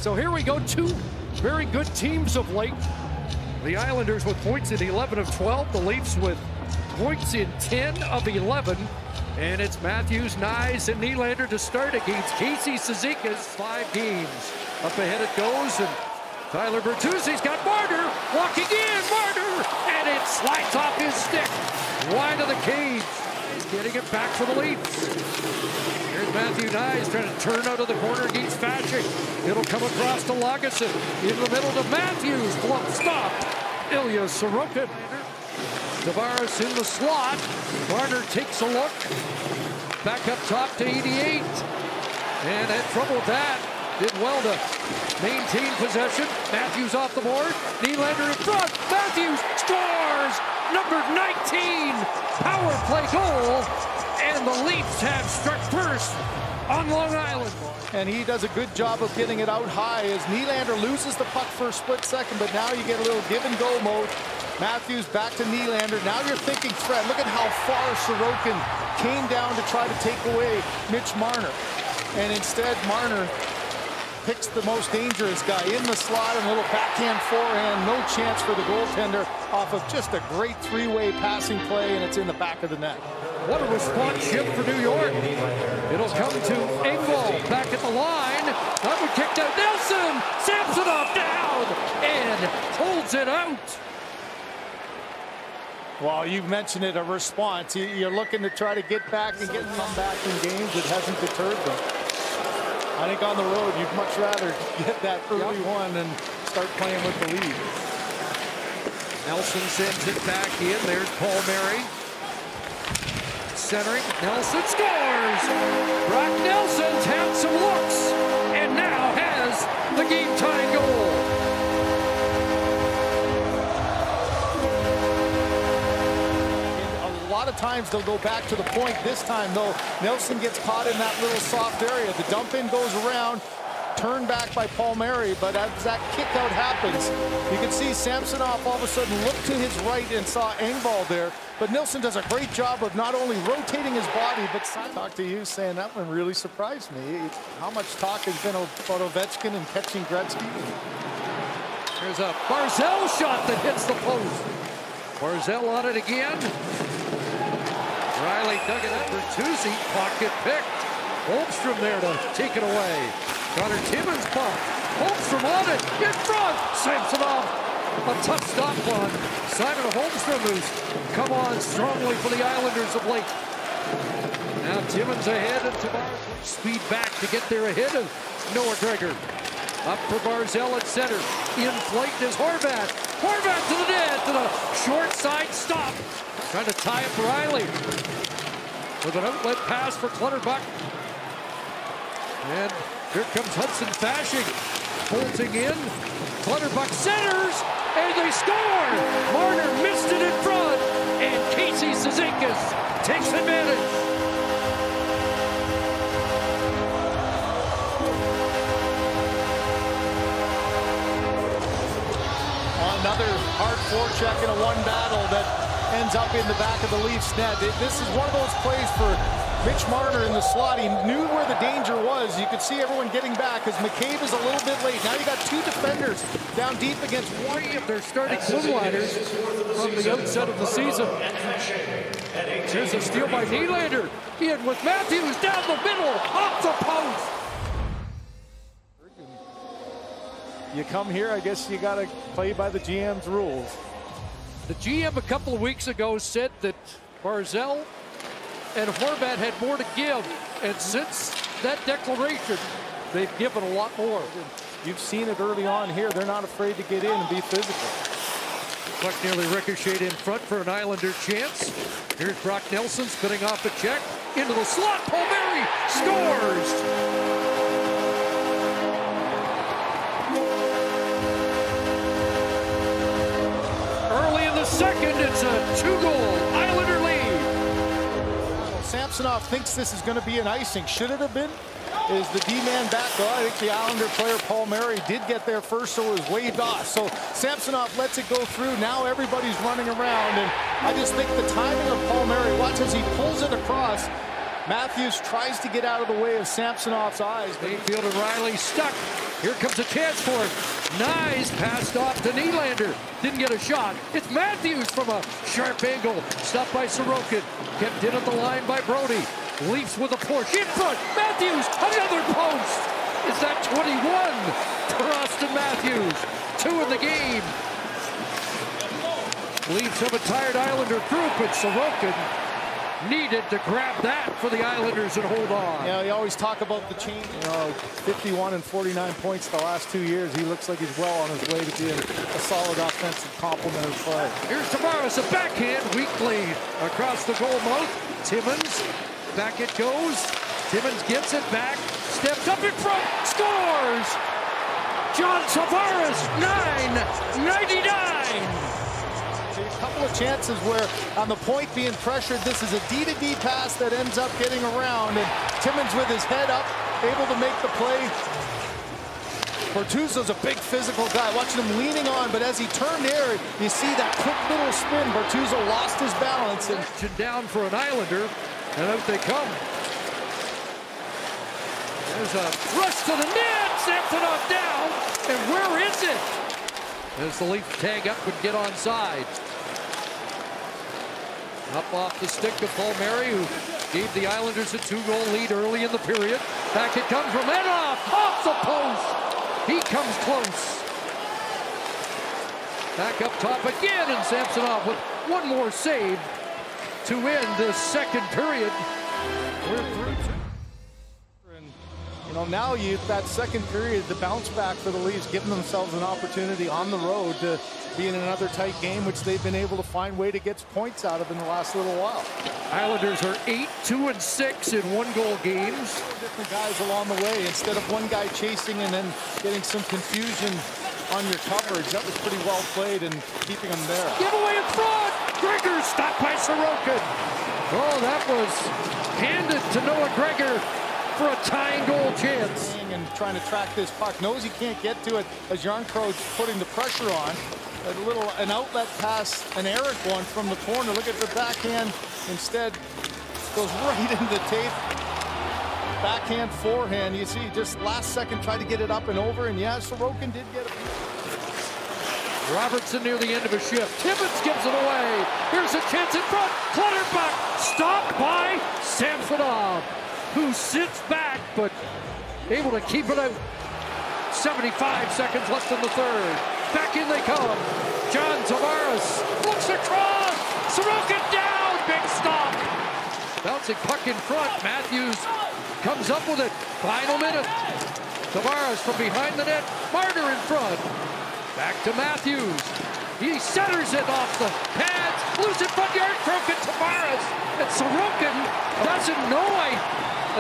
So here we go, two very good teams of late. The Islanders with points in 11 of 12. The Leafs with points in 10 of 11. And it's Matthews, Nyes, and Nylander to start against Casey Cizikas. 5 games. Up ahead it goes, and Tyler Bertuzzi's got Marner walking in. Marner, and it slides off his stick. Wide of the cage. He's getting it back for the Leafs. Here's Matthew Nyes trying to turn out of the corner against Fashing. It'll come across to Lagesson. In the middle to Matthews. Glove stop. Ilya Sorokin. Tavares in the slot. Marner takes a look. Back up top to 88. And had trouble with that. Did well to maintain possession. Matthews off the board. Nylander in front. Matthews scores! Number 19. Power play goal. And the Leafs have struck first on Long Island. And he does a good job of getting it out high as Nylander loses the puck for a split second, but now you get a little give and go mode. Matthews back to Nylander. Now you're thinking threat. Look at how far Sorokin came down to try to take away Mitch Marner. And instead, Marner picks the most dangerous guy in the slot, and a little backhand forehand. No chance for the goaltender off of just a great three-way passing play, and it's in the back of the net. What a response ship for New York. It'll come to Engvall back at the line. That one kicked out. Nelson! Samsonov down! And holds it out. Well, you mentioned it, a response. You're looking to try to get back and get come back in games. It hasn't deterred them. I think on the road, you'd much rather get that early one and start playing with the lead. Nelson sends it back in. There's Paul Mary. Centering. Nelson scores! Brock Nelson's had some looks and now has the game-tying goal. A lot of times they'll go back to the point. This time, though, Nelson gets caught in that little soft area. The dump-in goes around, turned back by Paul Mary, but as that kick-out happens, you can see Samsonov all of a sudden looked to his right and saw Engvall there. But Nilsson does a great job of not only rotating his body, but talk to you saying that one really surprised me. How much talk has been about Ovechkin and catching Gretzky? There's a Barzal shot that hits the post. Barzal on it again. Riley dug it up. Bertuzzi, pocket picked. Holmstrom there to take it away. Connor Timmins bumped. Holmstrom on it. In front. Samsonov. A tough stop on Simon Holmstrom, who's come on strongly for the Islanders of late. Now Timmins ahead and Tavares speed back to get there ahead of Noah Gregor. Up for Barzal at center. In flight is Horvat. Horvat to the net to the short side stop. Trying to tie up Riley. With an outlet pass for Clutterbuck. And here comes Hudson Fashing. Bolting in. Clutterbuck centers. And they score! Marner missed it in front. And Casey Cizikas takes advantage. Another hard forecheck in a one battle that ends up in the back of the Leafs net. This is one of those plays for Mitch Marner in the slot. He knew where the danger was. You could see everyone getting back as McCabe is a little bit late. Now you got 2 defenders down deep against 1 of their starting blue liners from the outset of the season. Here's a steal by Nylander. In with Matthews down the middle, off the post. You come here, I guess you got to play by the GM's rules. The GM a couple of weeks ago said that Barzal and Horvat had more to give, and since that declaration, they've given a lot more. You've seen it early on here. They're not afraid to get in and be physical. Puck nearly ricocheted in front for an Islander chance. Here's Brock Nelson spinning off the check. Into the slot, Paul Mary scores! Early in the second, it's a 2-goal Islander lead. Samsonov thinks this is going to be an icing. Should it have been? Is the D-man back? Well, I think the Islander player, Paul Mary, did get there first, so it was waved off. So Samsonov lets it go through. Now everybody's running around, and I just think the timing of Paul Mary, watch as he pulls it across. Matthews tries to get out of the way of Samsonov's eyes. Mayfield and Riley stuck. Here comes a chance for it. Nyes passed off to Nylander. Didn't get a shot. It's Matthews from a sharp angle. Stopped by Sorokin. Kept in at the line by Brody. Leafs with a push. In front. Matthews. Another post. Is that 21 for Austin Matthews? 2 in the game. Leafs have a tired Islander group, and Sorokin needed to grab that for the Islanders and hold on. Yeah, you always talk about the change. 51 and 49 points the last 2 years. He looks like he's well on his way to being a solid offensive complement of play. Here's Tavares, a backhand, weak lead across the goal mouth. Timmins, back it goes. Timmins gets it back, steps up in front, scores! John Tavares, 9.99. A couple of chances where on the point being pressured, this is a D-to-D pass that ends up getting around, and Timmins with his head up, able to make the play. Bortuzzo's a big physical guy, watching him leaning on, but as he turned there, you see that quick little spin. Bortuzzo lost his balance. And down for an Islander, and out they come. There's a rush to the net, Samsonov down, and where is it? As the Leafs tag up and get onside. Up off the stick of Palmieri, who gave the Islanders a 2-goal lead early in the period. Back it comes from Edoff, off the post. He comes close. Back up top again, and Samsonov with one more save to end this second period. We're through. Now that second period, the bounce back for the Leafs, giving themselves an opportunity on the road to be in another tight game, which they've been able to find way to get points out of in the last little while. Islanders are 8-2-6 in 1-goal games. Different guys along the way, instead of one guy chasing and then getting some confusion on your coverage. That was pretty well played and keeping them there. Giveaway in front! Gregor stopped by Sorokin. Oh, that was handed to Noah Gregor for a tying goal chance. And trying to track this puck. Knows he can't get to it as Jarnkrog's putting the pressure on. An outlet pass, an Eric one from the corner. Look at the backhand. Instead, goes right into the tape. Backhand, forehand. You see, just last second tried to get it up and over. And yeah, Sorokin did get it. Robertson near the end of his shift. Timmins gives it away. Here's a chance in front. Clutterbuck stopped by Samsonov, who sits back, but able to keep it out. 75 seconds left in the third. Back in they come. John Tavares looks across. Sorokin down. Big stop. Bouncing puck in front. Matthews comes up with it. Final minute. Tavares from behind the net. Marner in front. Back to Matthews. He centers it off the pads. Loose in front yard. Broken Tavares. And Sorokin doesn't know. I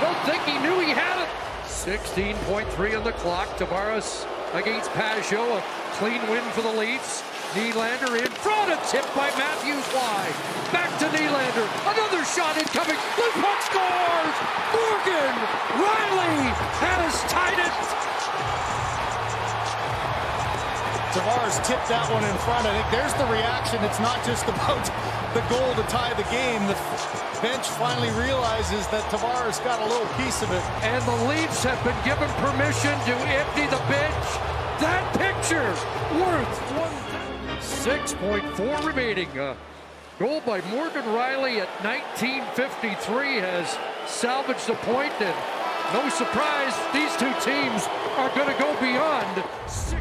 don't think he knew he had it. 16.3 on the clock. Tavares against Pajot. A clean win for the Leafs. Nylander in front. A tip by Matthews wide. Back to Nylander. Another shot incoming. Blue puck scores. Morgan Riley has tied it. Tavares tipped that one in front. I think there's the reaction. It's not just about the goal to tie the game. The bench finally realizes that Tavares got a little piece of it. And the Leafs have been given permission to empty the bench. That picture worth 6.4 remaining. Goal by Morgan Riley at 19:53 has salvaged the point, and no surprise, these two teams are going to go beyond 6.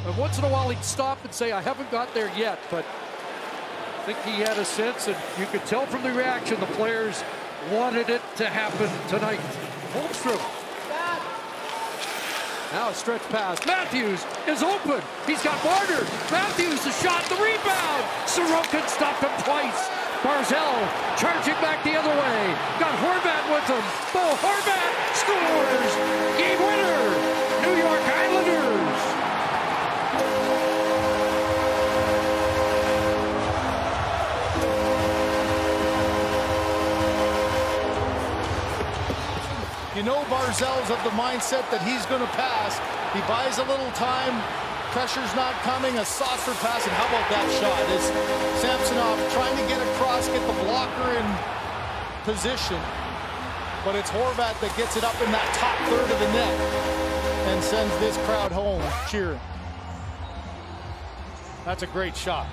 And once in a while he'd stop and say, I haven't got there yet, but I think he had a sense, and you could tell from the reaction the players wanted it to happen tonight. Holmstrom. Now a stretch pass. Matthews is open. He's got Marner. Matthews, the shot, the rebound. Sorokin stopped him twice. Barzal charging back the other way. Got Horvat with him. Bo Horvat scores. Game winner. New York Islanders. You know Barzal's of the mindset that he's going to pass. He buys a little time. Pressure's not coming. A softer pass. And how about that shot? Is Samsonov trying to get across, get the blocker in position, but it's Horvat that gets it up in that top third of the net and sends this crowd home cheering. That's a great shot.